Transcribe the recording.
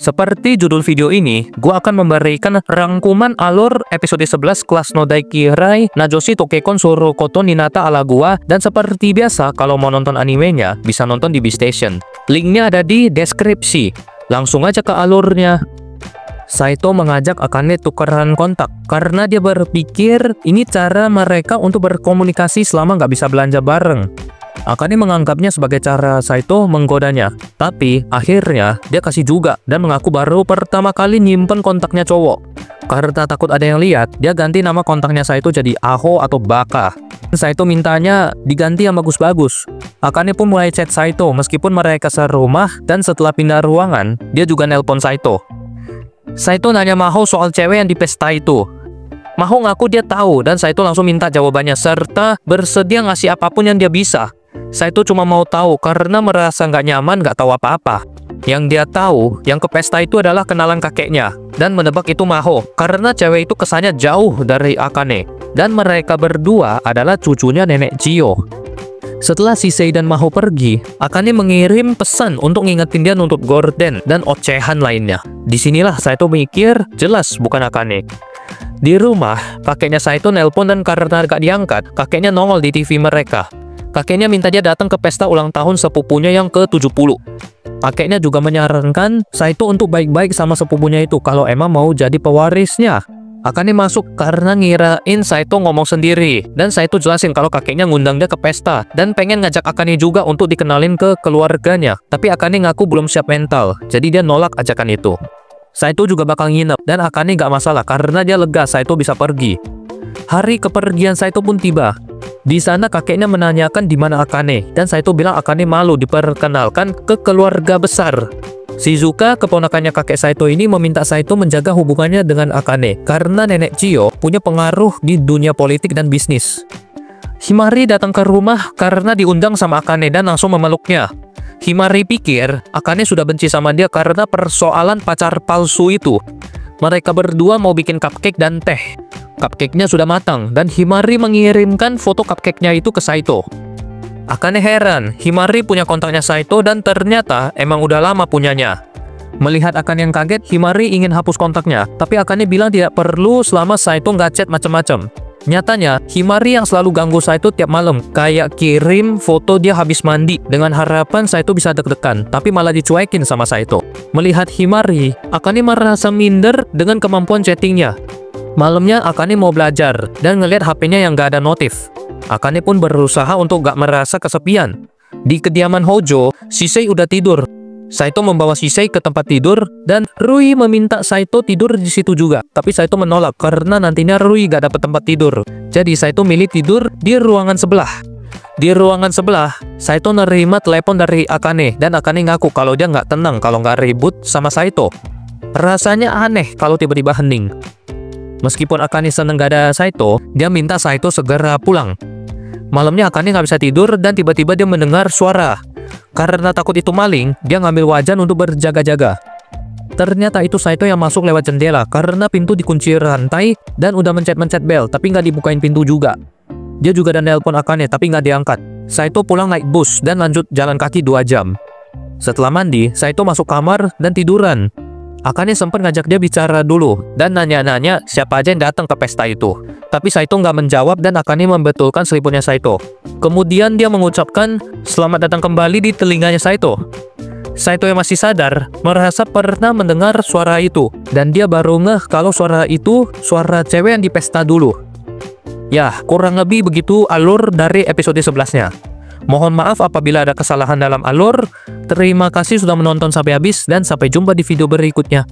Seperti judul video ini, gua akan memberikan rangkuman alur episode 11 kelas Nodaiki Rai Najoshi Tokekon Soro Koto Ninata ala gua. Dan seperti biasa, kalau mau nonton animenya, bisa nonton di B-Station. Linknya ada di deskripsi. Langsung aja ke alurnya. Saito mengajak Akane tukeran kontak karena dia berpikir ini cara mereka untuk berkomunikasi selama nggak bisa belanja bareng. Akane menganggapnya sebagai cara Saito menggodanya, tapi akhirnya dia kasih juga dan mengaku baru pertama kali nyimpen kontaknya cowok. Karena takut ada yang lihat, dia ganti nama kontaknya Saito jadi Aho atau Baka. Saito mintanya diganti yang bagus-bagus. Akane pun mulai chat Saito meskipun mereka serumah, dan setelah pindah ruangan, dia juga nelpon Saito. Saito nanya Maho soal cewek yang di pesta itu. Maho ngaku dia tahu dan Saito langsung minta jawabannya serta bersedia ngasih apapun yang dia bisa. Saito cuma mau tahu karena merasa nggak nyaman, nggak tahu apa-apa. Yang dia tahu, yang ke pesta itu adalah kenalan kakeknya dan menebak itu Maho karena cewek itu kesannya jauh dari Akane dan mereka berdua adalah cucunya nenek Chio. Setelah Shisei dan Maho pergi, Akane mengirim pesan untuk ngingetin dia nuntut gorden dan ocehan lainnya. Disinilah Saito mikir jelas bukan Akane. Di rumah, kakeknya Saito nelpon dan karena gak diangkat, kakeknya nongol di TV mereka. Kakeknya minta dia datang ke pesta ulang tahun sepupunya yang ke-70. Kakeknya juga menyarankan Saito untuk baik-baik sama sepupunya itu kalau emang mau jadi pewarisnya. Akane masuk karena ngirain Saito ngomong sendiri, dan Saito jelasin kalau kakeknya ngundang dia ke pesta dan pengen ngajak Akane juga untuk dikenalin ke keluarganya. Tapi Akane ngaku belum siap mental, jadi dia nolak ajakan itu. Saito juga bakal nginep dan Akane gak masalah karena dia lega Saito bisa pergi. Hari kepergian Saito pun tiba. Di sana kakeknya menanyakan di mana Akane dan Saito bilang Akane malu diperkenalkan ke keluarga besar. Shizuka, keponakannya kakek Saito ini meminta Saito menjaga hubungannya dengan Akane karena nenek Chio punya pengaruh di dunia politik dan bisnis. Himari datang ke rumah karena diundang sama Akane dan langsung memeluknya. Himari pikir Akane sudah benci sama dia karena persoalan pacar palsu itu. Mereka berdua mau bikin cupcake dan teh. Cupcake-nya sudah matang dan Himari mengirimkan foto cupcake-nya itu ke Saito. Akane heran, Himari punya kontaknya Saito dan ternyata emang udah lama punyanya. Melihat Akane yang kaget, Himari ingin hapus kontaknya, tapi Akane bilang tidak perlu selama Saito nggak chat macem-macem. Nyatanya, Himari yang selalu ganggu Saito tiap malam, kayak kirim foto dia habis mandi dengan harapan Saito bisa deg-degan, tapi malah dicuekin sama Saito. Melihat Himari, Akane merasa minder dengan kemampuan chattingnya. Malamnya Akane mau belajar dan ngeliat HP-nya yang gak ada notif. Akane pun berusaha untuk gak merasa kesepian. Di kediaman Hojo, Shisei udah tidur. Saito membawa Shisei ke tempat tidur dan Rui meminta Saito tidur di situ juga. Tapi Saito menolak karena nantinya Rui gak dapet tempat tidur. Jadi Saito milih tidur di ruangan sebelah. Di ruangan sebelah, Saito nerima telepon dari Akane dan Akane ngaku kalau dia nggak tenang kalau nggak ribut sama Saito. Rasanya aneh kalau tiba-tiba hening. Meskipun Akane seneng gak ada Saito, dia minta Saito segera pulang. Malamnya Akane nggak bisa tidur dan tiba-tiba dia mendengar suara. Karena takut itu maling, dia ngambil wajan untuk berjaga-jaga. Ternyata itu Saito yang masuk lewat jendela karena pintu dikunci rantai dan udah mencet-mencet bel tapi nggak dibukain pintu juga. Dia juga ada nelpon Akane tapi nggak diangkat. Saito pulang naik bus dan lanjut jalan kaki 2 jam. Setelah mandi, Saito masuk kamar dan tiduran. Akane sempat ngajak dia bicara dulu dan nanya-nanya siapa aja yang datang ke pesta itu. Tapi Saito nggak menjawab dan Akane membetulkan selipunnya Saito. Kemudian dia mengucapkan selamat datang kembali di telinganya Saito. Saito yang masih sadar merasa pernah mendengar suara itu dan dia baru ngeh kalau suara itu suara cewek yang di pesta dulu. Ya, kurang lebih begitu alur dari episode 11-nya. Mohon maaf apabila ada kesalahan dalam alur. Terima kasih sudah menonton sampai habis dan sampai jumpa di video berikutnya.